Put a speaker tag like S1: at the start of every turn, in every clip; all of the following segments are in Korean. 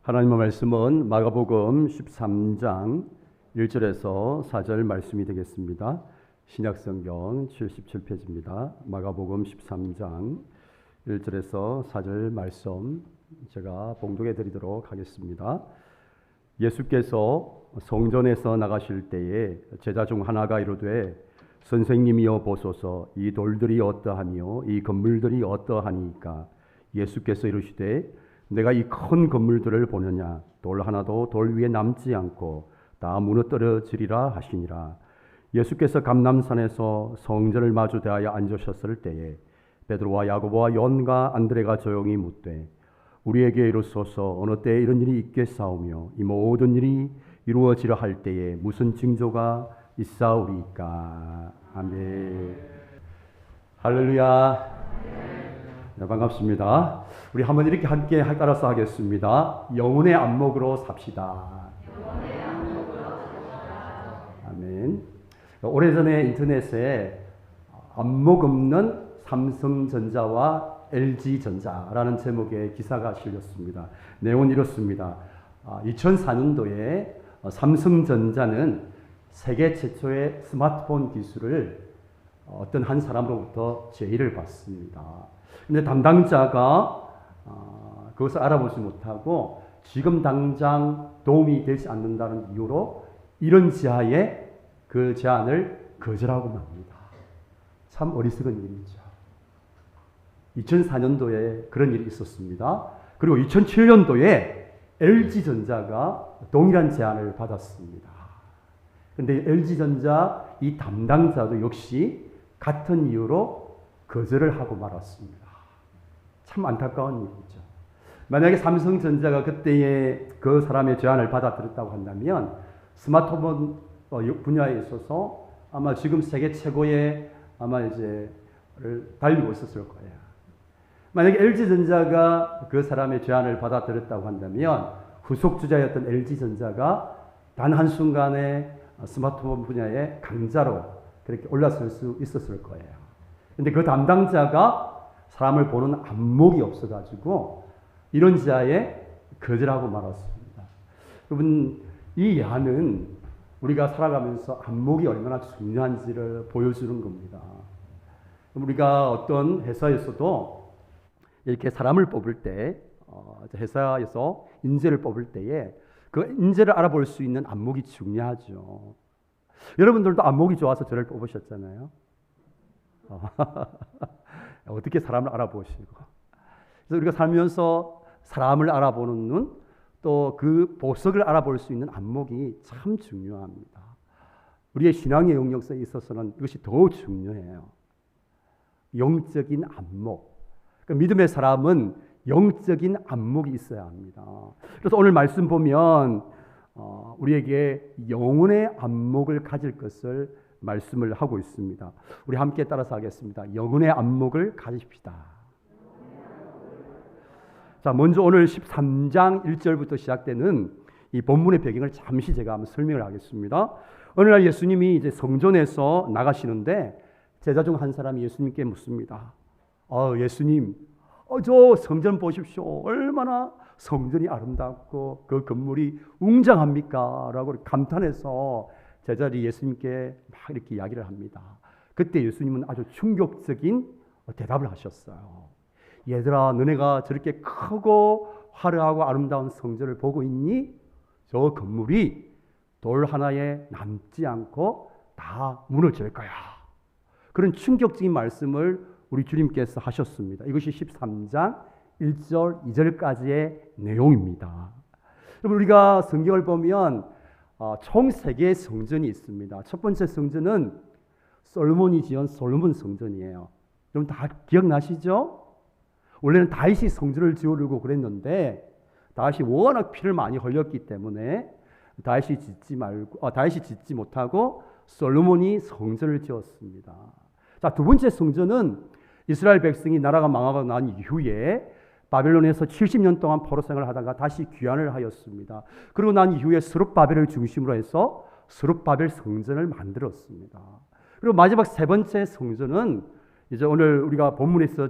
S1: 하나님의 말씀은 마가복음 13장 1절에서 4절 말씀이 되겠습니다. 신약성경 77페이지입니다. 마가복음 13장 1절에서 4절 말씀 제가 봉독해 드리도록 하겠습니다. 예수께서 성전에서 나가실 때에 제자 중 하나가 이르되 선생님이여 보소서, 이 돌들이 어떠하니요 이 건물들이 어떠하니까? 예수께서 이르시되 내가 이 큰 건물들을 보느냐? 돌 하나도 돌 위에 남지 않고 다 무너뜨려지리라 하시니라. 예수께서 감람산에서 성전을 마주 대하여 앉으셨을 때에 베드로와 야고보와 요한과 안드레가 조용히 묻되 우리에게 이르소서, 어느 때에 이런 일이 있겠사오며 이 모든 일이 이루어지려 할 때에 무슨 징조가 있사오리까? 아멘. 할렐루야. 네, 반갑습니다. 우리 한번 이렇게 함께 따라서 하겠습니다. 영혼의 안목으로 삽시다. 아멘. 오래전에 인터넷에 안목 없는 삼성전자와 LG전자라는 제목의 기사가 실렸습니다. 내용은 이렇습니다. 2004년도에 삼성전자는 세계 최초의 스마트폰 기술을 어떤 한 사람으로부터 제의를 받습니다. 근데 담당자가 그것을 알아보지 못하고 지금 당장 도움이 되지 않는다는 이유로 이런 지하에 그 제안을 거절하고 맙니다. 참 어리석은 일이죠. 2004년도에 그런 일이 있었습니다. 그리고 2007년도에 LG전자가 동일한 제안을 받았습니다. 그런데 LG전자 이 담당자도 역시 같은 이유로 거절을 하고 말았습니다. 참 안타까운 일이죠. 만약에 삼성전자가 그때에 그 사람의 제안을 받아들였다고 한다면 스마트폰 분야에 있어서 아마 지금 세계 최고의 아마 이제 달리고 있었을 거예요. 만약에 LG전자가 그 사람의 제안을 받아들였다고 한다면 후속 주자였던 LG전자가 단 한순간에 스마트폰 분야의 강자로 그렇게 올라설 수 있었을 거예요. 그런데 그 담당자가 사람을 보는 안목이 없어가지고 이런 지하에 거절하고 말았습니다. 여러분, 이 예화는 우리가 살아가면서 안목이 얼마나 중요한지를 보여주는 겁니다. 우리가 어떤 회사에서도 이렇게 사람을 뽑을 때, 회사에서 인재를 뽑을 때에 그 인재를 알아볼 수 있는 안목이 중요하죠. 여러분들도 안목이 좋아서 저를 뽑으셨잖아요. 어떻게 사람을 알아보시고. 그래서 우리가 살면서 사람을 알아보는 눈, 또 그 보석을 알아볼 수 있는 안목이 참 중요합니다. 우리의 신앙의 영역에 있어서는 이것이 더 중요해요. 영적인 안목. 그러니까 믿음의 사람은 영적인 안목이 있어야 합니다. 그래서 오늘 말씀 보면 우리에게 영혼의 안목을 가질 것을 말씀을 하고 있습니다. 우리 함께 따라서 하겠습니다. 영혼의 안목을 가집시다. 자, 먼저 오늘 13장 1절부터 시작되는 이 본문의 배경을 잠시 제가 한번 설명을 하겠습니다. 어느 날 예수님이 이제 성전에서 나가시는데 제자 중 한 사람이 예수님께 묻습니다. 예수님, 저 성전 보십시오. 얼마나 성전이 아름답고 그 건물이 웅장합니까? 라고 감탄해서 제자들이 예수님께 막 이렇게 이야기를 합니다. 그때 예수님은 아주 충격적인 대답을 하셨어요. 얘들아, 너네가 저렇게 크고 화려하고 아름다운 성전을 보고 있니? 저 건물이 돌 하나에 남지 않고 다 무너질 거야. 그런 충격적인 말씀을 우리 주님께서 하셨습니다. 이것이 13장 1절, 2절까지의 내용입니다. 여러분, 우리가 성경을 보면 총 3개의 성전이 있습니다. 첫 번째 성전은 솔로몬이 지은 솔로몬 성전이에요. 여러분 다 기억나시죠? 원래는 다윗이 성전을 지으려고 그랬는데 다윗이 워낙 피를 많이 흘렸기 때문에 다윗이 짓지 못하고 솔로몬이 성전을 지었습니다. 자, 두 번째 성전은 이스라엘 백성이 나라가 망하고 난 이후에 바벨론에서 70년 동안 포로 생활을 하다가 다시 귀환을 하였습니다. 그리고 난 이후에 스룹바벨을 중심으로 해서 스룹바벨 성전을 만들었습니다. 그리고 마지막 세 번째 성전은 이제 오늘 우리가 본문에서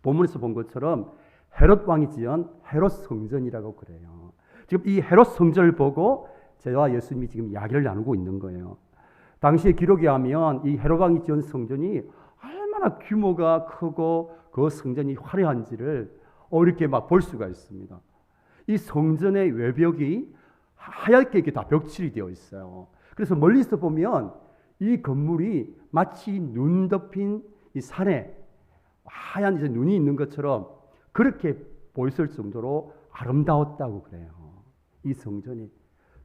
S1: 본 것처럼 헤롯 왕이 지은 헤롯 성전이라고 그래요. 지금 이 헤롯 성전을 보고 저와 예수님이 지금 이야기를 나누고 있는 거예요. 당시의 기록에 하면 이 헤롯 왕이 지은 성전이 얼마나 규모가 크고 그 성전이 화려한지를 이렇게 막 볼 수가 있습니다. 이 성전의 외벽이 하얗게 이렇게 다 벽칠이 되어 있어요. 그래서 멀리서 보면 이 건물이 마치 눈 덮인 이 산에 하얀 이제 눈이 있는 것처럼 그렇게 보였을 정도로 아름다웠다고 그래요. 이 성전이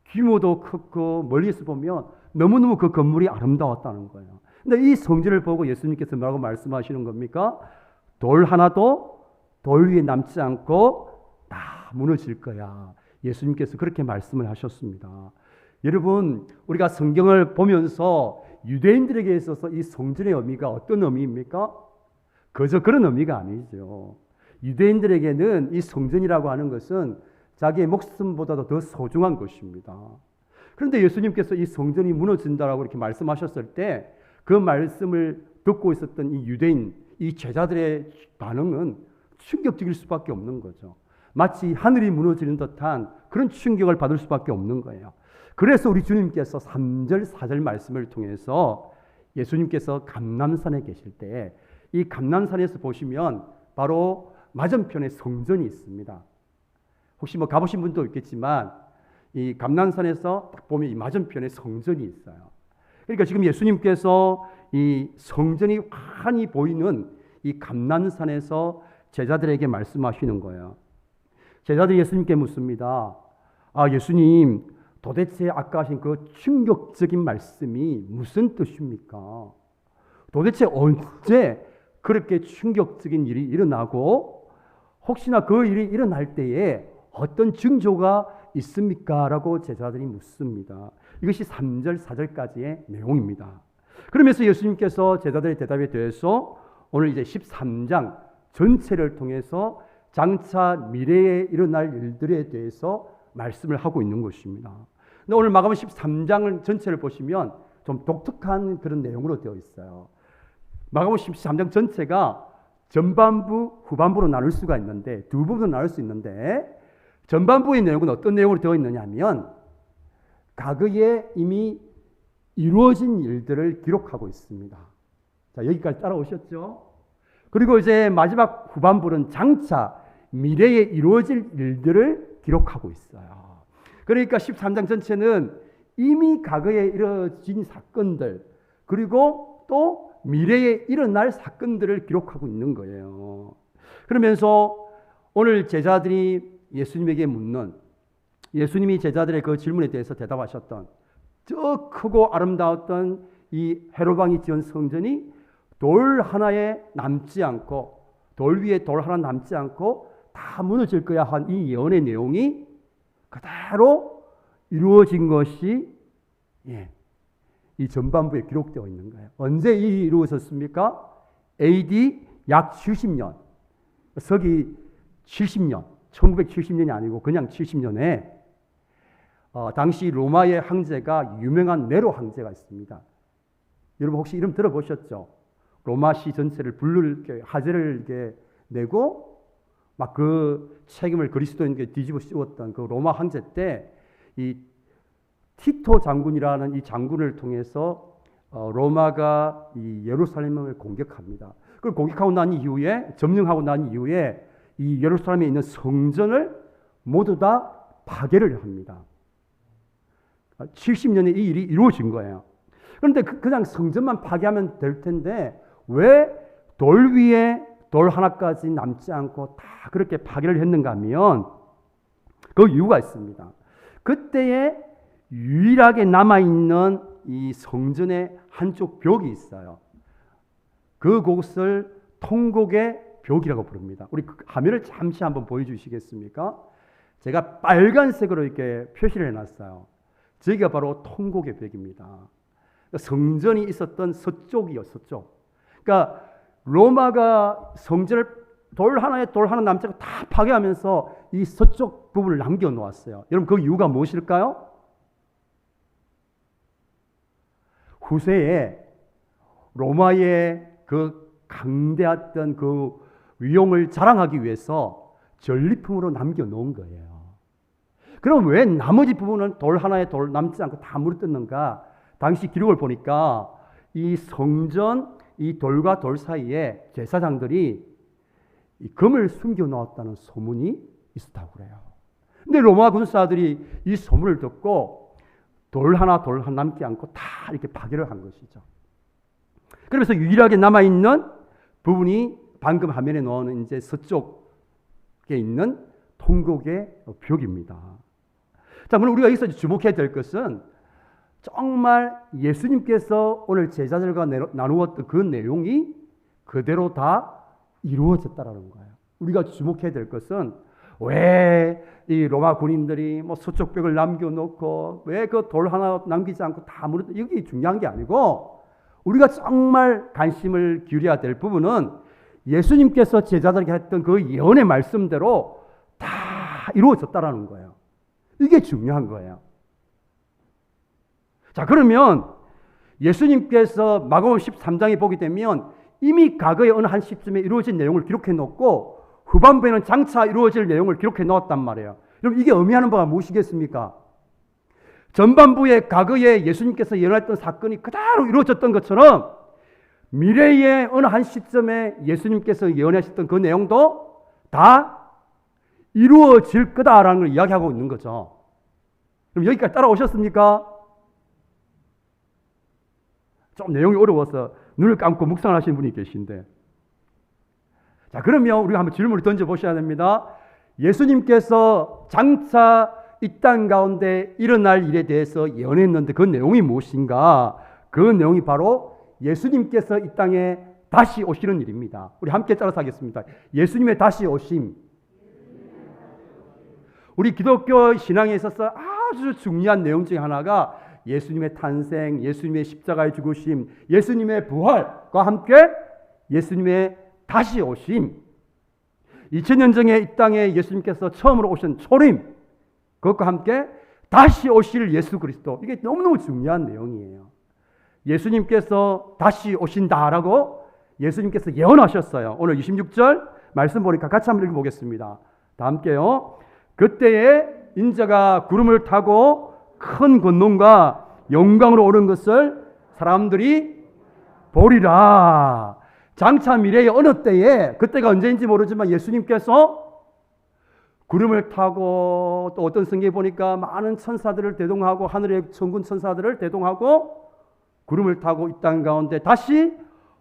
S1: 규모도 크고 멀리서 보면 너무너무 그 건물이 아름다웠다는 거예요. 근데 이 성전을 보고 예수님께서 뭐라고 말씀하시는 겁니까? 돌 하나도 돌 위에 남지 않고 다 무너질 거야. 예수님께서 그렇게 말씀을 하셨습니다. 여러분, 우리가 성경을 보면서 유대인들에게 있어서 이 성전의 의미가 어떤 의미입니까? 그저 그런 의미가 아니죠. 유대인들에게는 이 성전이라고 하는 것은 자기의 목숨보다도 더 소중한 것입니다. 그런데 예수님께서 이 성전이 무너진다라고 이렇게 말씀하셨을 때 그 말씀을 듣고 있었던 이 유대인, 이 제자들의 반응은 충격적일 수밖에 없는 거죠. 마치 하늘이 무너지는 듯한 그런 충격을 받을 수밖에 없는 거예요. 그래서 우리 주님께서 3절, 4절 말씀을 통해서 예수님께서 감람산에 계실 때 이 감람산에서 보시면 바로 맞은편에 성전이 있습니다. 혹시 뭐 가보신 분도 있겠지만 이 감람산에서 딱 보면 이 맞은편에 성전이 있어요. 그러니까 지금 예수님께서 이 성전이 환히 보이는 이 감람산에서 제자들에게 말씀하시는 거예요. 제자들이 예수님께 묻습니다. 예수님, 도대체 아까 하신 그 충격적인 말씀이 무슨 뜻입니까? 도대체 언제 그렇게 충격적인 일이 일어나고 혹시나 그 일이 일어날 때에 어떤 징조가 있습니까? 라고 제자들이 묻습니다. 이것이 3절, 4절까지의 내용입니다. 그러면서 예수님께서 제자들의 대답에 대해서 오늘 이제 13장 전체를 통해서 장차 미래에 일어날 일들에 대해서 말씀을 하고 있는 것입니다. 근데 오늘 마가복음 13장을 전체를 보시면 좀 독특한 그런 내용으로 되어 있어요. 마가복음 13장 전체가 전반부, 후반부로 나눌 수가 있는데 두 부분으로 나눌 수 있는데 전반부의 내용은 어떤 내용으로 되어 있느냐 하면 과거에 이미 이루어진 일들을 기록하고 있습니다. 자, 여기까지 따라오셨죠? 그리고 이제 마지막 후반부는 장차 미래에 이루어질 일들을 기록하고 있어요. 그러니까 13장 전체는 이미 과거에 이루어진 사건들 그리고 또 미래에 일어날 사건들을 기록하고 있는 거예요. 그러면서 오늘 제자들이 예수님에게 묻는 예수님이 제자들의 그 질문에 대해서 대답하셨던 저 크고 아름다웠던 이 헤롯 왕이 지은 성전이 돌 하나에 남지 않고 돌 위에 돌 하나 남지 않고 다 무너질 거야 한 이 예언의 내용이 그대로 이루어진 것이 이 전반부에 기록되어 있는 거예요. 언제 이루어졌습니까? AD 약 70년, 서기 70년, 1970년이 아니고 그냥 70년에 당시 로마의 황제가 유명한 네로 황제가 있습니다. 여러분 혹시 이름 들어보셨죠? 로마시 전체를 하제를 이렇게 내고 막 그 책임을 그리스도인에게 뒤집어 씌웠던 그 로마 황제 때 이 티토 장군이라는 이 장군을 통해서 로마가 이 예루살렘을 공격합니다. 그걸 공격하고 난 이후에 점령하고 난 이후에 이 예루살렘에 있는 성전을 모두 다 파괴를 합니다. 70년에 이 일이 이루어진 거예요. 그런데 그냥 성전만 파괴하면 될 텐데 왜 돌 위에 돌 하나까지 남지 않고 다 그렇게 파괴를 했는가 하면 그 이유가 있습니다. 그때에 유일하게 남아있는 이 성전의 한쪽 벽이 있어요. 그곳을 통곡의 벽이라고 부릅니다. 우리 그 화면을 잠시 한번 보여주시겠습니까? 제가 빨간색으로 이렇게 표시를 해놨어요. 저기가 바로 통곡의 벽입니다. 성전이 있었던 서쪽이요, 서쪽. 그러니까 로마가 성전을 돌 하나 남지 않고 다 파괴하면서 이 서쪽 부분을 남겨놓았어요. 여러분 그 이유가 무엇일까요? 후세에 로마의 그 강대했던 그 위용을 자랑하기 위해서 전리품으로 남겨놓은 거예요. 그럼 왜 나머지 부분은 돌 하나에 돌 남지 않고 다 물어뜯는가? 당시 기록을 보니까 이 성전 이 돌과 돌 사이에 제사장들이 이 금을 숨겨 놓았다는 소문이 있었다고 그래요. 근데 로마 군사들이 이 소문을 듣고 돌 하나 남지 않고 다 이렇게 파괴를 한 것이죠. 그러면서 유일하게 남아있는 부분이 방금 화면에 놓은 이제 서쪽에 있는 통곡의 벽입니다. 자, 물론 우리가 여기서 주목해야 될 것은 정말 예수님께서 오늘 제자들과 나누었던 그 내용이 그대로 다 이루어졌다라는 거예요. 우리가 주목해야 될 것은 왜 이 로마 군인들이 뭐 서쪽 벽을 남겨놓고 왜 그 돌 하나 남기지 않고 다 무너뜨, 이게 중요한 게 아니고 우리가 정말 관심을 기울여야 될 부분은 예수님께서 제자들에게 했던 그 예언의 말씀대로 다 이루어졌다라는 거예요. 이게 중요한 거예요. 자, 그러면 예수님께서 마가복음 13장에 보게 되면 이미 과거의 어느 한 시점에 이루어진 내용을 기록해 놓고 후반부에는 장차 이루어질 내용을 기록해 놓았단 말이에요. 여러분, 이게 의미하는 바가 무엇이겠습니까? 전반부에 과거에 예수님께서 예언했던 사건이 그대로 이루어졌던 것처럼 미래의 어느 한 시점에 예수님께서 예언하셨던 그 내용도 다 이루어질 거다라는 걸 이야기하고 있는 거죠. 그럼 여기까지 따라오셨습니까? 좀 내용이 어려워서 눈을 감고 묵상을 하시는 분이 계신데, 자, 그러면 우리가 한번 질문을 던져보셔야 됩니다. 예수님께서 장차 이 땅 가운데 일어날 일에 대해서 예언했는데 그 내용이 무엇인가? 그 내용이 바로 예수님께서 이 땅에 다시 오시는 일입니다. 우리 함께 따라서 하겠습니다. 예수님의 다시 오심. 우리 기독교 신앙에 있어서 아주 중요한 내용 중에 하나가 예수님의 탄생, 예수님의 십자가의 죽으심, 예수님의 부활과 함께 예수님의 다시 오심. 2000년 전에 이 땅에 예수님께서 처음으로 오신 초림, 그것과 함께 다시 오실 예수 그리스도. 이게 너무너무 중요한 내용이에요. 예수님께서 다시 오신다라고 예수님께서 예언하셨어요. 오늘 26절 말씀 보니까 같이 한번 읽어보겠습니다. 다 함께요. 그때에 인자가 구름을 타고 큰 권능과 영광으로 오는 것을 사람들이 보리라. 장차 미래의 어느 때에, 그때가 언제인지 모르지만 예수님께서 구름을 타고, 또 어떤 성경에 보니까 많은 천사들을 대동하고 하늘의 천군 천사들을 대동하고 구름을 타고 이 땅 가운데 다시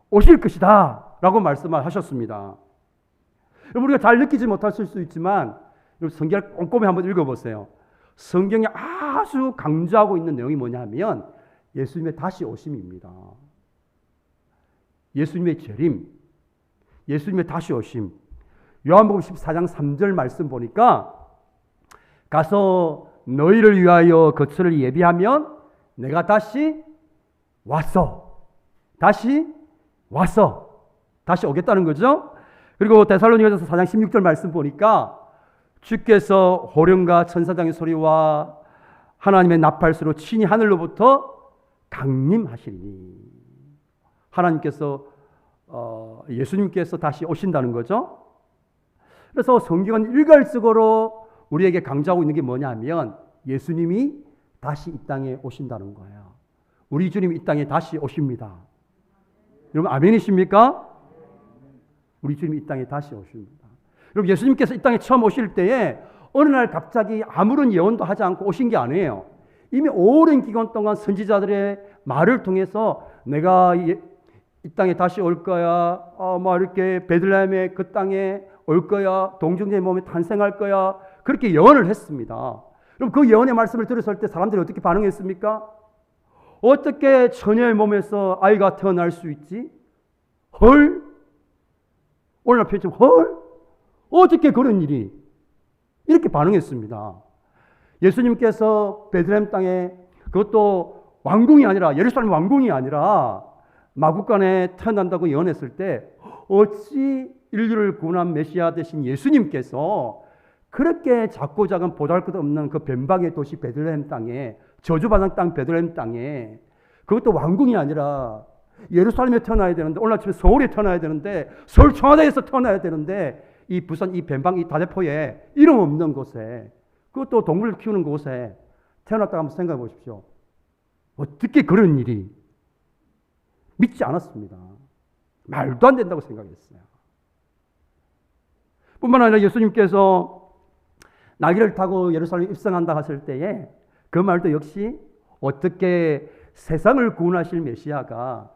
S1: 오실 것이다 라고 말씀을 하셨습니다. 우리가 잘 느끼지 못하실 수 있지만 성경을 꼼꼼히 한번 읽어보세요. 성경이 아주 강조하고 있는 내용이 뭐냐면 예수님의 다시 오심입니다. 예수님의 재림, 예수님의 다시 오심. 요한복음 14장 3절 말씀 보니까 가서 너희를 위하여 거처를 예비하면 내가 다시 다시 오겠다는 거죠. 그리고 데살로니가전서 4장 16절 말씀 보니까 주께서 호령과 천사장의 소리와 하나님의 나팔소리로 친히 하늘로부터 강림하시리니. 하나님께서 예수님께서 다시 오신다는 거죠. 그래서 성경은 일괄적으로 우리에게 강조하고 있는 게 뭐냐면 예수님이 다시 이 땅에 오신다는 거예요. 우리 주님이 이 땅에 다시 오십니다. 여러분 아멘이십니까? 우리 주님이 이 땅에 다시 오십니다. 여러분 예수님께서 이 땅에 처음 오실 때에 어느 날 갑자기 아무런 예언도 하지 않고 오신 게 아니에요. 이미 오랜 기간 동안 선지자들의 말을 통해서 내가 이 땅에 다시 올 거야. 이렇게 베들레헴의 그 땅에 올 거야. 동정녀의 몸에 탄생할 거야. 그렇게 예언을 했습니다. 그럼 그 예언의 말씀을 들었을 때 사람들이 어떻게 반응했습니까? 어떻게 처녀의 몸에서 아이가 태어날 수 있지? 헐? 오늘날 표현처럼 헐? 어떻게 그런 일이? 이렇게 반응했습니다. 예수님께서 베들레헴 땅에 그것도 왕궁이 아니라 예루살렘 왕궁이 아니라 마구간에 태어난다고 예언했을 때 어찌 인류를 구원한 메시아 되신 예수님께서 그렇게 작고 작은 보잘것없는 그 변방의 도시 베들레헴 땅에 저주받은 땅 베들레헴 땅에 그것도 왕궁이 아니라 예루살렘에 태어나야 되는데 오늘 아침에 서울에 태어나야 되는데 서울 청와대에서 태어나야 되는데 이 부산 이 변방 이 다대포에 이름 없는 곳에 그것도 동물 키우는 곳에 태어났다고 한번 생각해 보십시오. 어떻게 그런 일이 믿지 않았습니다. 말도 안 된다고 생각했어요. 뿐만 아니라 예수님께서 나귀를 타고 예루살렘에 입성한다 하실 때에 그 말도 역시 어떻게 세상을 구원하실 메시아가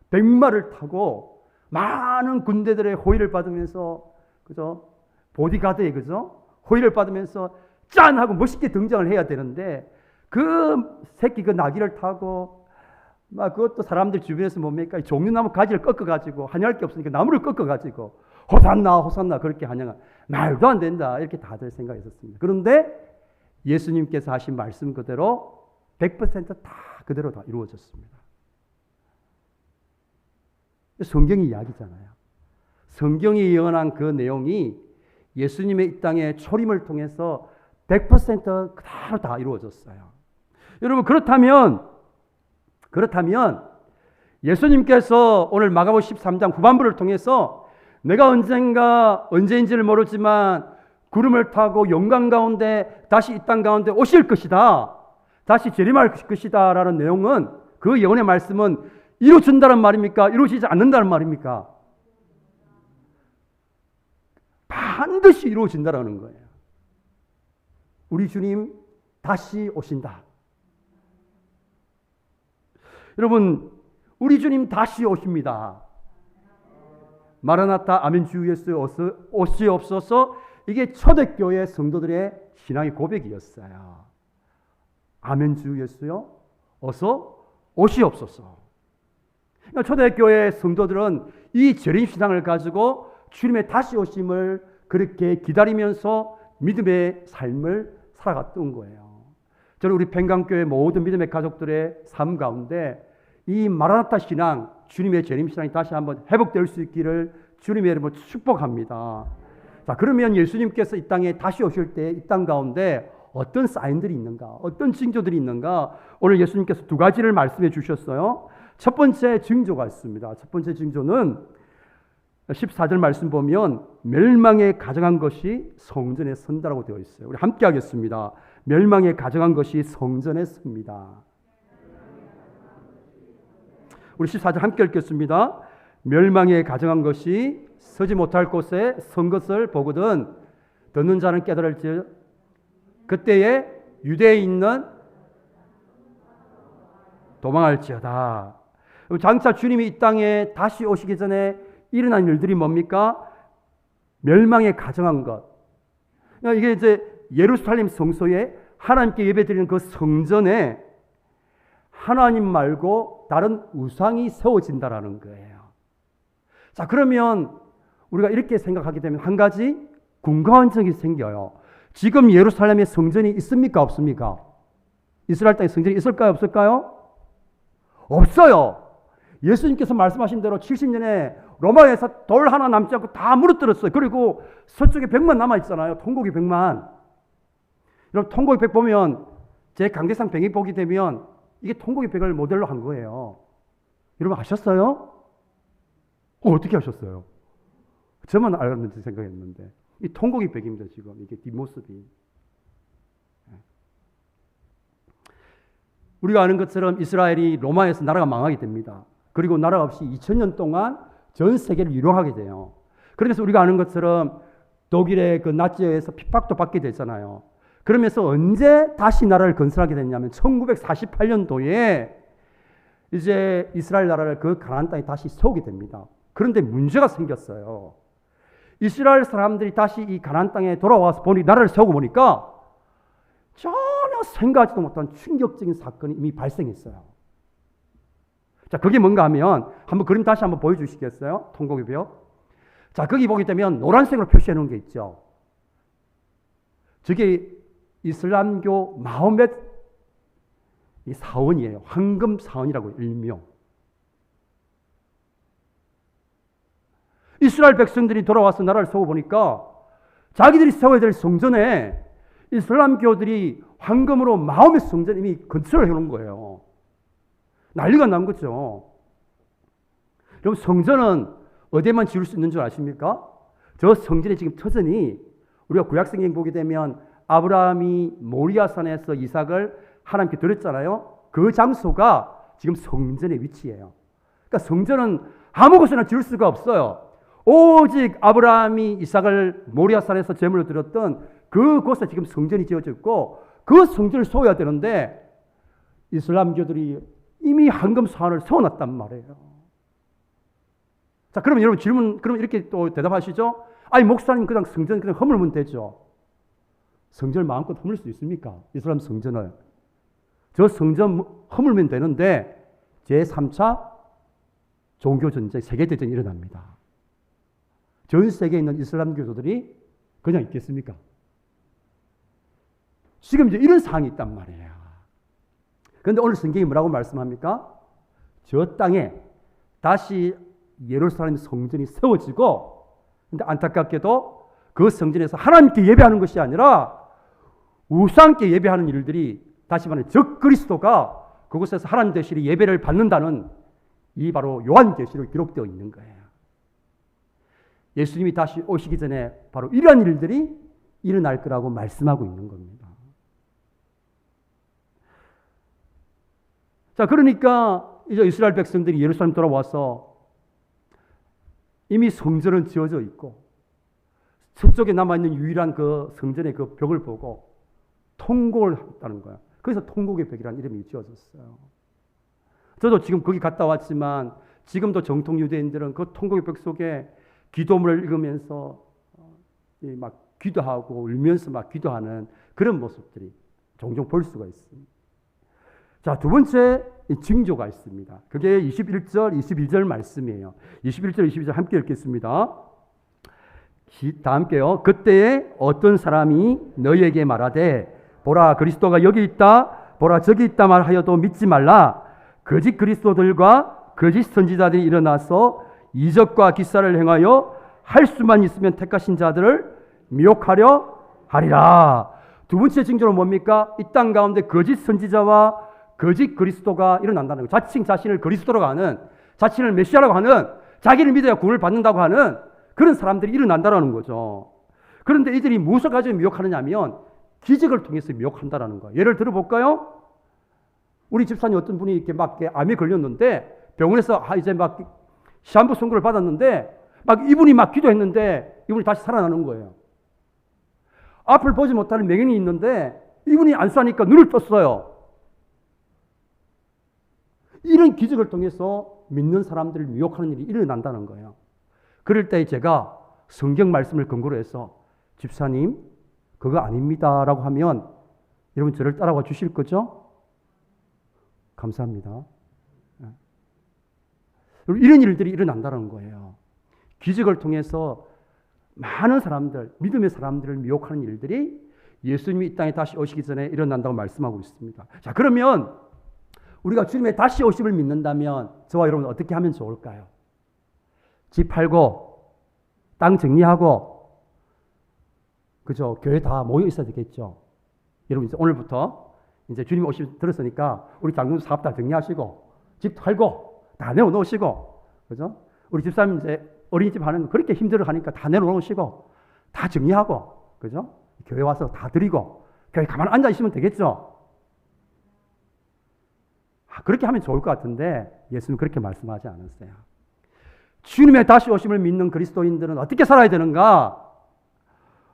S1: 백마를 타고 많은 군대들의 호의를 받으면서 그죠? 보디가드의 그죠? 호의를 받으면서 짠 하고 멋있게 등장을 해야 되는데 그 새끼 그 나귀를 타고 막 그것도 사람들 주변에서 뭡니까? 종려나무 가지를 꺾어가지고 환영할 게 없으니까 나무를 꺾어가지고 호산나 호산나 그렇게 환영한 말도 안 된다 이렇게 다들 생각했었습니다. 그런데 예수님께서 하신 말씀 그대로 100%다 그대로 다 이루어졌습니다. 성경이 이야기잖아요. 성경이 예언한 그 내용이 예수님의 이 땅의 초림을 통해서 100% 그대로 다 이루어졌어요. 여러분 그렇다면 예수님께서 오늘 마가복음 13장 후반부를 통해서 내가 언제인지를 모르지만 구름을 타고 영광 가운데 다시 이 땅 가운데 오실 것이다. 다시 재림할 것이다 라는 내용은 그 예언의 말씀은 이루어진다는 말입니까? 이루어지지 않는다는 말입니까? 반드시 이루어진다는 거예요. 우리 주님 다시 오신다. 여러분 우리 주님 다시 오십니다. 마라나타 아멘 주 예수 오시옵소서. 이게 초대교회 성도들의 신앙의 고백이었어요. 아멘 주 예수요 어서 오시옵소서. 그러니까 초대교회 성도들은 이 재림신앙을 가지고 주님의 다시 오심을 그렇게 기다리면서 믿음의 삶을 살아갔던 거예요. 저는 우리 팽강교회 모든 믿음의 가족들의 삶 가운데 이 마라나타 신앙, 주님의 재림신앙이 다시 한번 회복될 수 있기를 주님의 이름으로 축복합니다. 자, 그러면 예수님께서 이 땅에 다시 오실 때 이 땅 가운데 어떤 사인들이 있는가, 어떤 징조들이 있는가, 오늘 예수님께서 두 가지를 말씀해 주셨어요. 첫 번째 징조가 있습니다. 첫 번째 징조는 14절 말씀 보면 멸망에 가정한 것이 성전에 선다라고 되어 있어요. 우리 함께 하겠습니다. 멸망에 가정한 것이 성전에 섭니다. 우리 14절 함께 읽겠습니다. 멸망에 가정한 것이 서지 못할 곳에 선 것을 보거든 듣는 자는 깨달을지 그때에 유대에 있는 도망할지어다. 장차 주님이 이 땅에 다시 오시기 전에 일어난 일들이 뭡니까? 멸망에 가정한 것. 이게 이제 예루살렘 성소에 하나님께 예배드리는 그 성전에 하나님 말고 다른 우상이 세워진다라는 거예요. 자, 그러면 우리가 이렇게 생각하게 되면 한 가지 궁금한 점이 생겨요. 지금 예루살렘에 성전이 있습니까? 없습니까? 이스라엘 땅에 성전이 있을까요? 없을까요? 없어요. 예수님께서 말씀하신 대로 70년에 로마에서 돌 하나 남지 않고 다 무너뜨렸어요. 그리고 서쪽에 벽만 남아있잖아요. 통곡의 벽만. 여러분 통곡의 벽 보면 제 강대상 벽이 보게 되면 이게 통곡의 벽을 모델로 한 거예요. 여러분 아셨어요? 어떻게 하셨어요? 저만 알았는지 생각했는데 이 통곡의 벽입니다. 지금 이게 뒷모습이. 우리가 아는 것처럼 이스라엘이 로마에서 나라가 망하게 됩니다. 그리고 나라 없이 2000년 동안 전 세계를 유령하게 돼요. 그래서 우리가 아는 것처럼 독일의 그 나치에서 핍박도 받게 되잖아요. 그러면서 언제 다시 나라를 건설하게 됐냐면 1948년도에 이제 이스라엘 나라를 그 가나안 땅에 다시 세우게 됩니다. 그런데 문제가 생겼어요. 이스라엘 사람들이 다시 이 가나안 땅에 돌아와서 나라를 세우고 보니까 전혀 생각하지도 못한 충격적인 사건이 이미 발생했어요. 자, 그게 뭔가 하면 한번 그림 다시 한번 보여주시겠어요? 통곡의 벽. 자, 거기 보게 되면 노란색으로 표시해 놓은 게 있죠. 저게 이슬람교 마호멧 이 사원이에요. 황금 사원이라고 일명. 이스라엘 백성들이 돌아와서 나라를 세워 보니까 자기들이 세워야 될 성전에 이슬람교들이 황금으로 마호멧 성전 이미 건설을 해놓은 거예요. 난리가 난 거죠. 여러분 성전은 어디에만 지을 수 있는 줄 아십니까? 저 성전에 지금 터전이 우리가 구약성경 보게 되면 아브라함이 모리아산에서 이삭을 하나님께 드렸잖아요. 그 장소가 지금 성전의 위치예요. 그러니까 성전은 아무 곳에나 지을 수가 없어요. 오직 아브라함이 이삭을 모리아산에서 제물로 드렸던 그곳에 지금 성전이 지어져 있고 그 성전을 세워야 되는데 이슬람교들이 이미 황금사원을 세워놨단 말이에요. 자, 그러면 여러분 질문, 그럼 이렇게 또 대답하시죠? 아니, 목사님 그냥 성전 그냥 허물면 되죠. 성전을 마음껏 허물 수 있습니까? 이슬람 성전을. 저 성전 허물면 되는데 제3차 종교전쟁, 세계대전이 일어납니다. 전 세계에 있는 이슬람 교도들이 그냥 있겠습니까? 지금 이제 이런 상황이 있단 말이에요. 그런데 오늘 성경이 뭐라고 말씀합니까? 저 땅에 다시 예루살렘 성전이 세워지고, 근데 안타깝게도 그 성전에서 하나님께 예배하는 것이 아니라 우상께 예배하는 일들이, 다시 말하면 적그리스도가 그곳에서 하나님 대신에 예배를 받는다는 이 바로 요한계시록에 기록되어 있는 거예요. 예수님이 다시 오시기 전에 바로 이러한 일들이 일어날 거라고 말씀하고 있는 겁니다. 자, 그러니까 이제 이스라엘 백성들이 예루살렘 돌아와서 이미 성전은 지어져 있고 서쪽에 남아있는 유일한 그 성전의 그 벽을 보고 통곡을 했다는 거야. 그래서 통곡의 벽이라는 이름이 지어졌어요. 저도 지금 거기 갔다 왔지만 지금도 정통 유대인들은 그 통곡의 벽 속에 기도문을 읽으면서 막 기도하고 울면서 막 기도하는 그런 모습들이 종종 볼 수가 있습니다. 자, 두 번째 징조가 있습니다. 그게 21절, 22절 말씀이에요. 21절, 22절 함께 읽겠습니다. 다 함께요. 그때에 어떤 사람이 너희에게 말하되 보라 그리스도가 여기 있다, 보라 저기 있다 말하여도 믿지 말라. 거짓 그리스도들과 거짓 선지자들이 일어나서 이적과 기사를 행하여 할 수만 있으면 택하신 자들을 미혹하려 하리라. 두 번째 징조는 뭡니까? 이 땅 가운데 거짓 선지자와 거짓 그리스도가 일어난다는 거예요. 자칭 자신을 그리스도라고 하는, 자신을 메시아라고 하는, 자기를 믿어야 구원을 받는다고 하는 그런 사람들이 일어난다는 거죠. 그런데 이들이 무엇을 가지고 미혹하느냐 하면 기적을 통해서 미혹한다는 거예요. 예를 들어볼까요? 우리 집사님 어떤 분이 이렇게 막 암에 걸렸는데 병원에서 이제 막 시한부 선고를 받았는데 막 이분이 막 기도했는데 이분이 다시 살아나는 거예요. 앞을 보지 못하는 맹인이 있는데 이분이 안수하니까 눈을 떴어요. 이런 기적을 통해서 믿는 사람들을 미혹하는 일이 일어난다는 거예요. 그럴 때 제가 성경 말씀을 근거로 해서 집사님 그거 아닙니다 라고 하면 여러분 저를 따라와 주실 거죠? 감사합니다. 이런 일들이 일어난다는 거예요. 기적을 통해서 많은 사람들, 믿음의 사람들을 미혹하는 일들이 예수님이 이 땅에 다시 오시기 전에 일어난다고 말씀하고 있습니다. 자, 그러면 우리가 주님의 다시 오심을 믿는다면 저와 여러분 어떻게 하면 좋을까요? 집 팔고 땅 정리하고 그죠? 교회 다 모여 있어야 되겠죠. 여러분 이제 오늘부터 이제 주님 오심 들었으니까 우리 장군 사업 다 정리하시고 집 팔고 다 내어놓으시고 그죠? 우리 집사님 이제 어린이집 하는 거 그렇게 힘들어 하니까 다 내어놓으시고 다 정리하고 그죠? 교회 와서 다 드리고 교회 가만 앉아 있으면 되겠죠. 그렇게 하면 좋을 것 같은데 예수님 그렇게 말씀하지 않았어요. 주님의 다시 오심을 믿는 그리스도인들은 어떻게 살아야 되는가?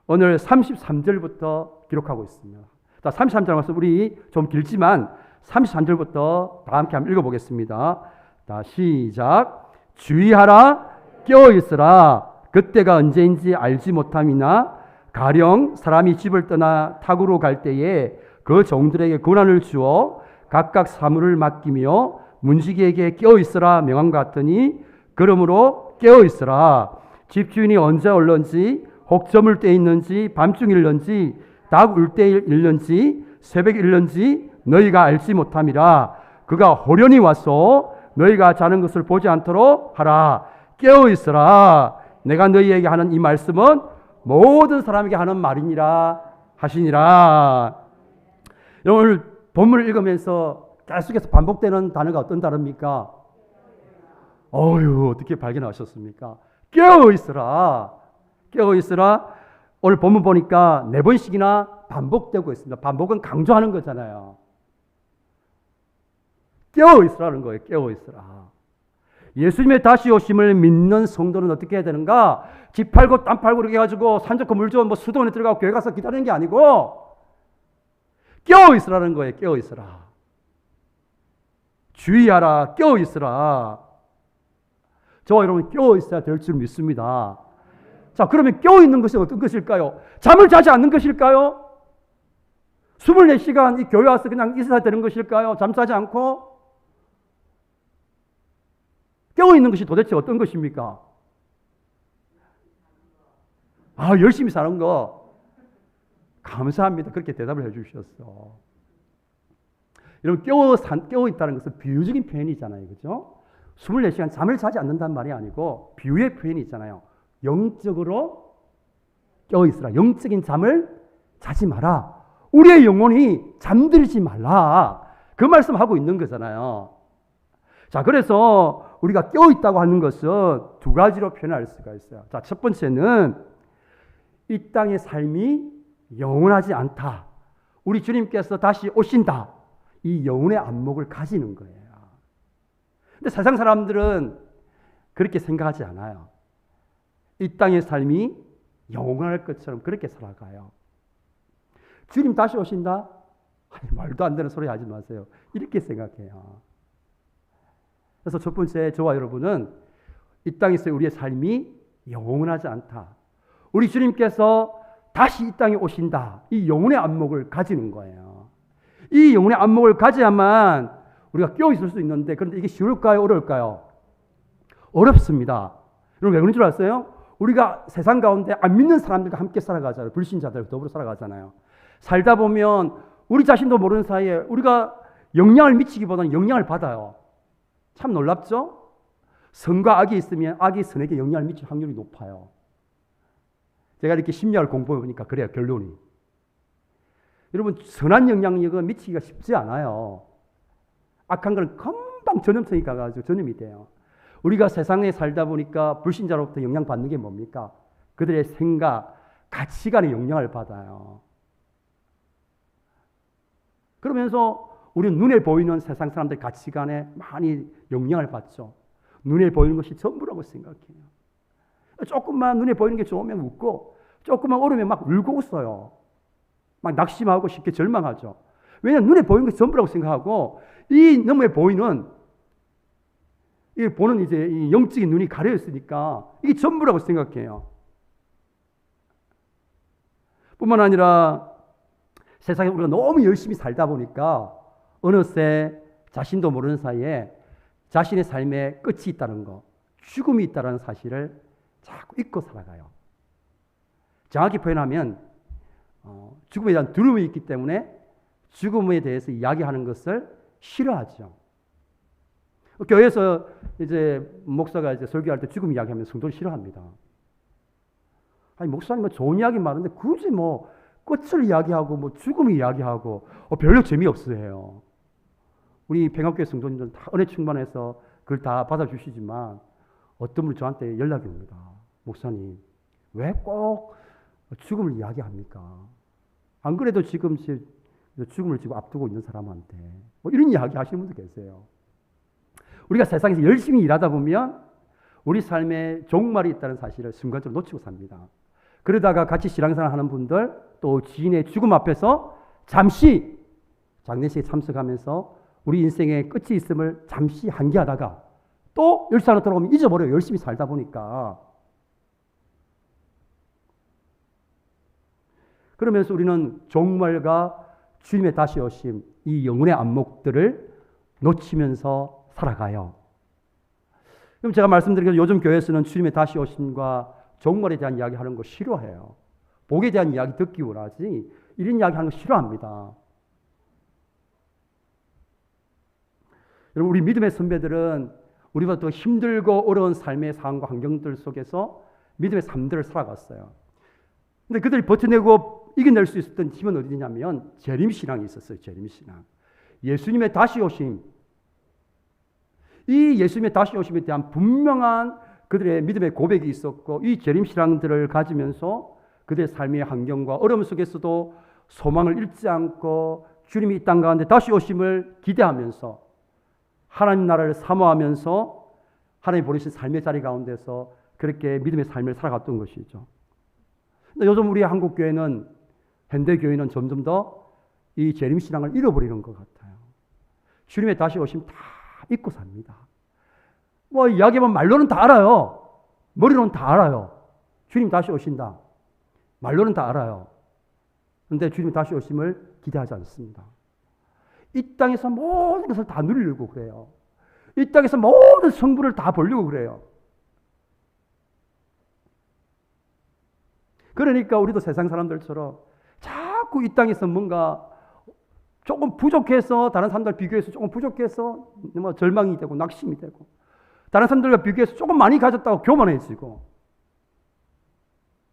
S1: 오늘 33절부터 기록하고 있습니다. 자, 33절 와서 우리 좀 길지만 33절부터 다 함께 한번 읽어보겠습니다. 자, 시작. 주의하라, 깨어있으라. 그때가 언제인지 알지 못함이나 가령 사람이 집을 떠나 타국으로 갈 때에 그 종들에게 권한을 주어 각각 사물을 맡기며 문지기에게 깨어있으라 명한 것 같으니 그러므로 깨어있으라. 집주인이 언제 올런지 혹 저물 때 있는지 밤중일런지 닭 울 때 일는지 새벽 일는지 너희가 알지 못함이라. 그가 호련히 와서 너희가 자는 것을 보지 않도록 하라. 깨어있으라. 내가 너희에게 하는 이 말씀은 모든 사람에게 하는 말이니라 하시니라. 여러분 오늘 본문을 읽으면서 계속해서 반복되는 단어가 어떤 단어입니까? 어휴, 어떻게 발견하셨습니까? 깨어있으라. 깨어 있으라. 오늘 본문 보니까 4번씩이나 반복되고 있습니다. 반복은 강조하는 거잖아요. 깨어 있으라는 거예요. 깨어 있으라. 예수님의 다시 오심을 믿는 성도는 어떻게 해야 되는가? 집 팔고 땅 팔고 이렇게 해가지고 산 좋고 물 좋은 수도원에 들어가고 교회 가서 기다리는 게 아니고 깨어 있으라는 거예요. 깨어 있으라. 주의하라. 깨어 있으라. 저와 여러분 깨어 있어야 될 줄 믿습니다. 자, 그러면 깨어 있는 것이 어떤 것일까요? 잠을 자지 않는 것일까요? 24시간 이 교회 와서 그냥 있어야 되는 것일까요? 잠자지 않고? 깨어 있는 것이 도대체 어떤 것입니까? 열심히 사는 거. 감사합니다. 그렇게 대답을 해 주셨어. 여러분, 깨어 있다는 것은 비유적인 표현이잖아요. 그죠? 24시간 잠을 자지 않는다는 말이 아니고 비유의 표현이 있잖아요. 영적으로 깨어 있으라. 영적인 잠을 자지 마라. 우리의 영혼이 잠들지 말라. 그 말씀하고 있는 거잖아요. 자, 그래서 우리가 깨어 있다고 하는 것은 두 가지로 표현할 수가 있어요. 자, 첫 번째는 이 땅의 삶이 영원하지 않다. 우리 주님께서 다시 오신다. 이 영혼의 안목을 가지는 거예요. 근데 세상 사람들은 그렇게 생각하지 않아요. 이 땅의 삶이 영원할 것처럼 그렇게 살아가요. 주님 다시 오신다? 말도 안 되는 소리 하지 마세요. 이렇게 생각해요. 그래서 첫 번째, 저와 여러분은 이 땅에서 우리의 삶이 영원하지 않다. 우리 주님께서 다시 이 땅에 오신다. 이 영혼의 안목을 가지는 거예요. 이 영혼의 안목을 가져야만 우리가 깨어 있을 수 있는데, 그런데 이게 쉬울까요? 어려울까요? 어렵습니다. 여러분 왜 그런 줄 아세요? 우리가 세상 가운데 안 믿는 사람들과 함께 살아가잖아요. 불신자들과 더불어 살아가잖아요. 살다 보면 우리 자신도 모르는 사이에 우리가 영향을 미치기보다는 영향을 받아요. 참 놀랍죠? 선과 악이 있으면 악이 선에게 영향을 미칠 확률이 높아요. 제가 이렇게 심리학을 공부해 보니까 그래요, 결론이. 여러분, 선한 영향력은 미치기가 쉽지 않아요. 악한 건 금방 전염성이 가가지고 전염이 돼요. 우리가 세상에 살다 보니까 불신자로부터 영향받는 게 뭡니까? 그들의 생각, 가치관에 영향을 받아요. 그러면서 우리는 눈에 보이는 세상 사람들 가치관에 많이 영향을 받죠. 눈에 보이는 것이 전부라고 생각해요. 조금만 눈에 보이는 게 좋으면 웃고, 조금만 어려우면 막 울고 웃어요. 막 낙심하고 쉽게 절망하죠. 왜냐하면 눈에 보이는 것이 전부라고 생각하고, 이 너머에 보이는, 이 보는 이제 이 영적인 눈이 가려 있으니까 이게 전부라고 생각해요. 뿐만 아니라 세상에 우리가 너무 열심히 살다 보니까 어느새 자신도 모르는 사이에 자신의 삶에 끝이 있다는 거, 죽음이 있다는 사실을 자꾸 잊고 살아가요. 정확히 표현하면 죽음에 대한 두려움이 있기 때문에 죽음에 대해서 이야기하는 것을 싫어하죠. 교회에서 이제 목사가 이제 설교할 때 죽음 이야기하면 성도를 싫어합니다. 아니, 목사님은 좋은 이야기 많은데 굳이 뭐 끝을 이야기하고 뭐 죽음 이야기하고 별로 재미없어해요. 우리 평화교회 성도님들은 다 은혜 충만해서 그걸 다 받아주시지만 어떤 분이 저한테 연락이 옵니다. 목사님, 왜 꼭 죽음을 이야기합니까? 안 그래도 지금 죽음을 지금 앞두고 있는 사람한테 뭐 이런 이야기 하시는 분도 계세요. 우리가 세상에서 열심히 일하다 보면 우리 삶에 종말이 있다는 사실을 순간적으로 놓치고 삽니다. 그러다가 같이 신앙생활 하는 분들, 또 지인의 죽음 앞에서 잠시 장례식에 참석하면서 우리 인생의 끝이 있음을 잠시 한계하다가 또 열사로 돌아오면 잊어버려요. 열심히 살다 보니까. 그러면서 우리는 종말과 주님의 다시 오심, 이 영혼의 안목들을 놓치면서 살아가요. 그럼 제가 말씀드린 요즘 교회에서는 주님의 다시 오심과 종말에 대한 이야기 하는 거 싫어해요. 복에 대한 이야기 듣기 원하지 이런 이야기 하는 거 싫어합니다. 여러분, 우리 믿음의 선배들은 우리보다 더 힘들고 어려운 삶의 상황과 환경들 속에서 믿음의 삶들을 살아갔어요. 근데 그들이 버텨내고 이겨낼 수 있었던 힘은 어디냐면 재림신앙이 있었어요. 재림신앙. 예수님의 다시 오심. 이 예수님의 다시 오심에 대한 분명한 그들의 믿음의 고백이 있었고 이 재림신앙들을 가지면서 그들의 삶의 환경과 어려움 속에서도 소망을 잃지 않고 주님이 이 땅 가운데 다시 오심을 기대하면서 하나님 나라를 사모하면서 하나님 보내신 삶의 자리 가운데서 그렇게 믿음의 삶을 살아갔던 것이죠. 근데 요즘 우리 한국 교회는 현대 교회는 점점 더 이 재림신앙을 잃어버리는 것 같아요. 주님의 다시 오심 다 잊고 삽니다. 뭐 이야기하면 말로는 다 알아요. 머리로는 다 알아요. 주님 다시 오신다. 말로는 다 알아요. 그런데 주님 다시 오심을 기대하지 않습니다. 이 땅에서 모든 것을 다 누리려고 그래요. 이 땅에서 모든 성부를 다 보려고 그래요. 그러니까 우리도 세상 사람들처럼 자꾸 이 땅에서 뭔가 조금 부족해서 다른 사람들 비교해서 조금 부족해서 뭐 절망이 되고 낙심이 되고 다른 사람들과 비교해서 조금 많이 가졌다고 교만해지고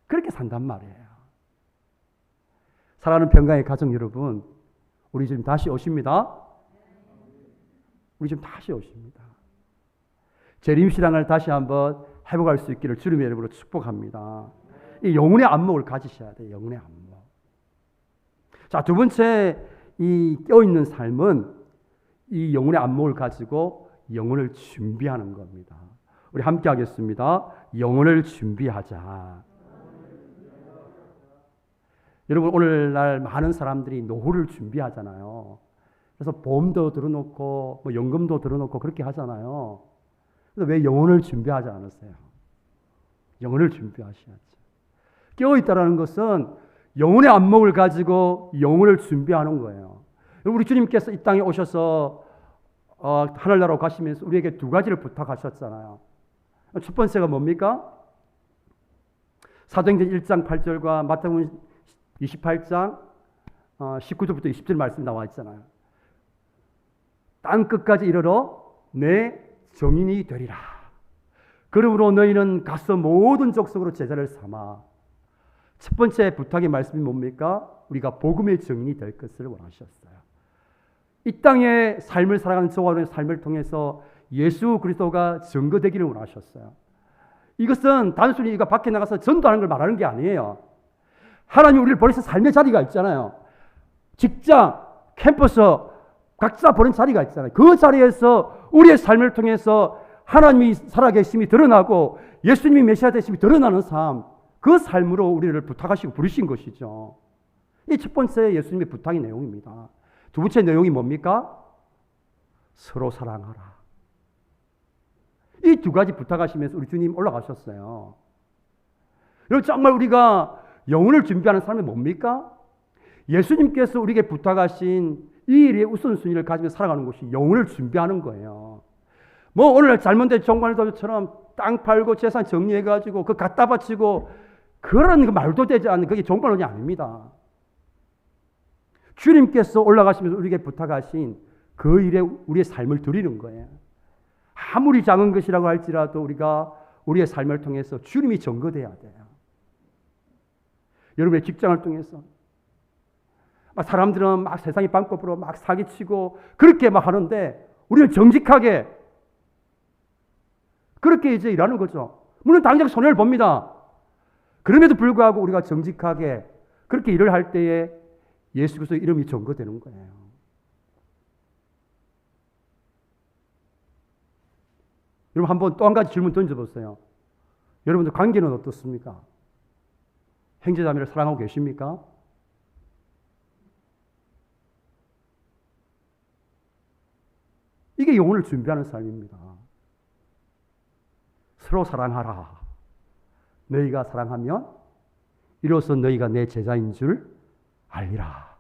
S1: 그렇게 산단 말이에요. 사랑하는 평강의 가정 여러분, 우리 지금 다시 오십니다. 우리 지금 다시 오십니다. 재림신앙을 다시 한번 회복할 수 있기를 주님의 이름으로 축복합니다. 이 영혼의 안목을 가지셔야 돼요. 영혼의 안목. 자, 두 번째 이 깨어있는 삶은 이 영혼의 안목을 가지고 영혼을 준비하는 겁니다. 우리 함께 하겠습니다. 영혼을 준비하자. 여러분, 오늘날 많은 사람들이 노후를 준비하잖아요. 그래서 보험도 들어놓고 뭐 연금도 들어놓고 그렇게 하잖아요. 그래서 왜 영혼을 준비하지 않으세요? 영혼을 준비하셔야죠. 깨어있다라는 것은 영혼의 안목을 가지고 영혼을 준비하는 거예요. 우리 주님께서 이 땅에 오셔서 하늘나라로 가시면서 우리에게 두 가지를 부탁하셨잖아요. 첫 번째가 뭡니까? 사도행전 1장 8절과 마태복음 28장 19절부터 20절 말씀 나와 있잖아요. 땅 끝까지 이르러 내 정인이 되리라. 그러므로 너희는 가서 모든 족속으로 제자를 삼아. 첫 번째 부탁의 말씀이 뭡니까? 우리가 복음의 정인이 될 것을 원하셨어요. 이 땅의 삶을 살아가는 저와 삶을 통해서 예수 그리스도가 증거되기를 원하셨어요. 이것은 단순히 이거 밖에 나가서 전도하는 걸 말하는 게 아니에요. 하나님이 우리를 보내서 삶의 자리가 있잖아요. 직장, 캠퍼스, 각자 보낸 자리가 있잖아요. 그 자리에서 우리의 삶을 통해서 하나님이 살아계심이 드러나고 예수님이 메시아 되심이 드러나는 삶, 그 삶으로 우리를 부탁하시고 부르신 것이죠. 이 첫 번째 예수님의 부탁의 내용입니다. 두 번째 내용이 뭡니까? 서로 사랑하라. 이 두 가지 부탁하시면서 우리 주님 올라가셨어요. 여러분, 정말 우리가 영혼을 준비하는 삶이 뭡니까? 예수님께서 우리에게 부탁하신 이 일의 우선순위를 가지고 살아가는 것이 영혼을 준비하는 거예요. 뭐 오늘날 잘못된 종말도처럼 땅 팔고 재산 정리해가지고 그거 갖다 바치고 그런 그 말도 되지 않는 그게 종말론이 아닙니다. 주님께서 올라가시면서 우리에게 부탁하신 그 일에 우리의 삶을 드리는 거예요. 아무리 작은 것이라고 할지라도 우리가 우리의 삶을 통해서 주님이 증거돼야 돼요. 여러분의 직장을 통해서 막 사람들은 막 세상의 방법으로 막 사기치고 그렇게 막 하는데 우리는 정직하게 그렇게 이제 일하는 거죠. 물론 당장 손해를 봅니다. 그럼에도 불구하고 우리가 정직하게 그렇게 일을 할 때에 예수 그리스도의 이름이 증거되는 거예요. 여러분 한번 또 한 가지 질문 던져보세요. 여러분들 관계는 어떻습니까? 형제자매를 사랑하고 계십니까? 이게 영혼을 준비하는 삶입니다. 서로 사랑하라. 너희가 사랑하면 이로써 너희가 내 제자인 줄 알리라.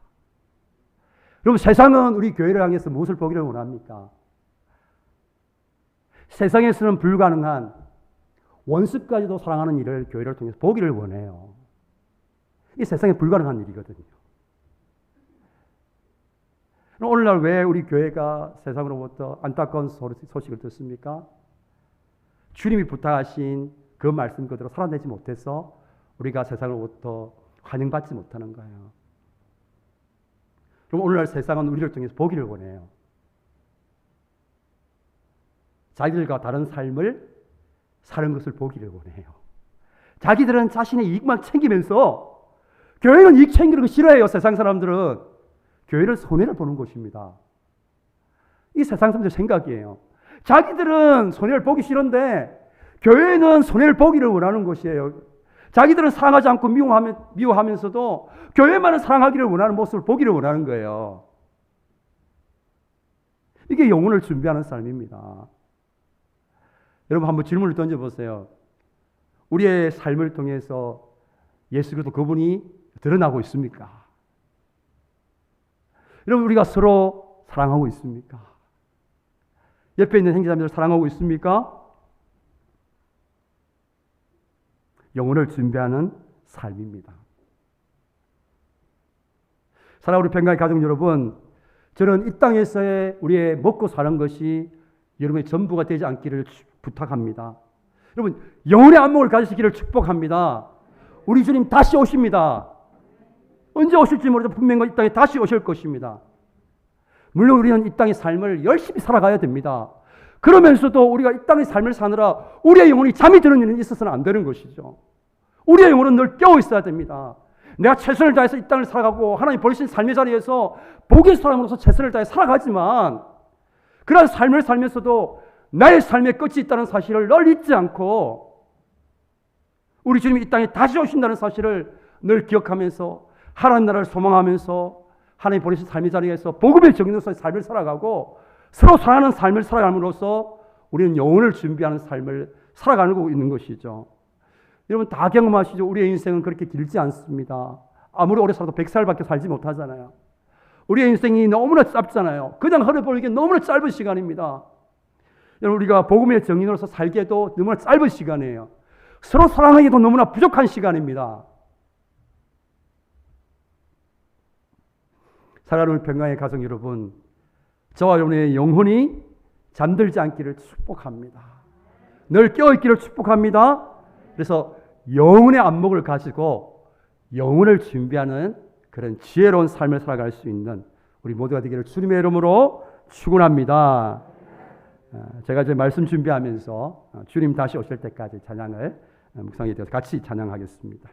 S1: 여러분, 세상은 우리 교회를 향해서 무엇을 보기를 원합니까? 세상에서는 불가능한 원수까지도 사랑하는 일을 교회를 통해서 보기를 원해요. 이 세상에 불가능한 일이거든요. 오늘날 왜 우리 교회가 세상으로부터 안타까운 소식을 듣습니까? 주님이 부탁하신 그 말씀 그대로 살아내지 못해서 우리가 세상으로부터 환영받지 못하는 거예요. 그럼 오늘날 세상은 우리를 통해서 보기를 원해요. 자기들과 다른 삶을 사는 것을 보기를 원해요. 자기들은 자신의 이익만 챙기면서 교회는 이익 챙기는 거 싫어해요. 세상 사람들은. 교회는 손해를 보는 곳입니다. 이 세상 사람들 생각이에요. 자기들은 손해를 보기 싫은데 교회는 손해를 보기를 원하는 곳이에요. 자기들은 사랑하지 않고 미워하면서도 교회만은 사랑하기를 원하는 모습을 보기를 원하는 거예요. 이게 영혼을 준비하는 삶입니다. 여러분 한번 질문을 던져보세요. 우리의 삶을 통해서 예수 그리스도 그분이 드러나고 있습니까? 여러분 우리가 서로 사랑하고 있습니까? 옆에 있는 형제자매들 사랑하고 있습니까? 영혼을 준비하는 삶입니다. 사랑하는 우리 평강의 가족 여러분, 저는 이 땅에서의 우리의 먹고 사는 것이 여러분의 전부가 되지 않기를 부탁합니다. 여러분 영혼의 안목을 가지시기를 축복합니다. 우리 주님 다시 오십니다. 언제 오실지 모르지만 분명히 이 땅에 다시 오실 것입니다. 물론 우리는 이 땅의 삶을 열심히 살아가야 됩니다. 그러면서도 우리가 이 땅의 삶을 사느라 우리의 영혼이 잠이 드는 일은 있어서는 안 되는 것이죠. 우리의 영혼은 늘 깨어 있어야 됩니다. 내가 최선을 다해서 이 땅을 살아가고 하나님 버리신 삶의 자리에서 복의 사람으로서 최선을 다해 살아가지만 그런 삶을 살면서도 나의 삶의 끝이 있다는 사실을 늘 잊지 않고 우리 주님이 이 땅에 다시 오신다는 사실을 늘 기억하면서 하나님 나라를 소망하면서 하나님 버리신 삶의 자리에서 복음의 정인으로서의 삶을 살아가고 서로 사랑하는 삶을 살아감으로써 우리는 영혼을 준비하는 삶을 살아가고 있는 것이죠. 여러분 다 경험하시죠? 우리의 인생은 그렇게 길지 않습니다. 아무리 오래 살아도 100살밖에 살지 못하잖아요. 우리의 인생이 너무나 짧잖아요. 그냥 흘러보기에 너무나 짧은 시간입니다. 여러분 우리가 복음의 정인으로서 살기에도 너무나 짧은 시간이에요. 서로 사랑하기도 너무나 부족한 시간입니다. 사랑하는 평강의 가정 여러분, 저와 여러분의 영혼이 잠들지 않기를 축복합니다. 늘 깨어있기를 축복합니다. 그래서 영혼의 안목을 가지고 영혼을 준비하는 그런 지혜로운 삶을 살아갈 수 있는 우리 모두가 되기를 주님의 이름으로 축원합니다. 제가 이제 말씀 준비하면서 주님 다시 오실 때까지 찬양을 묵상이 되어서 같이 찬양하겠습니다.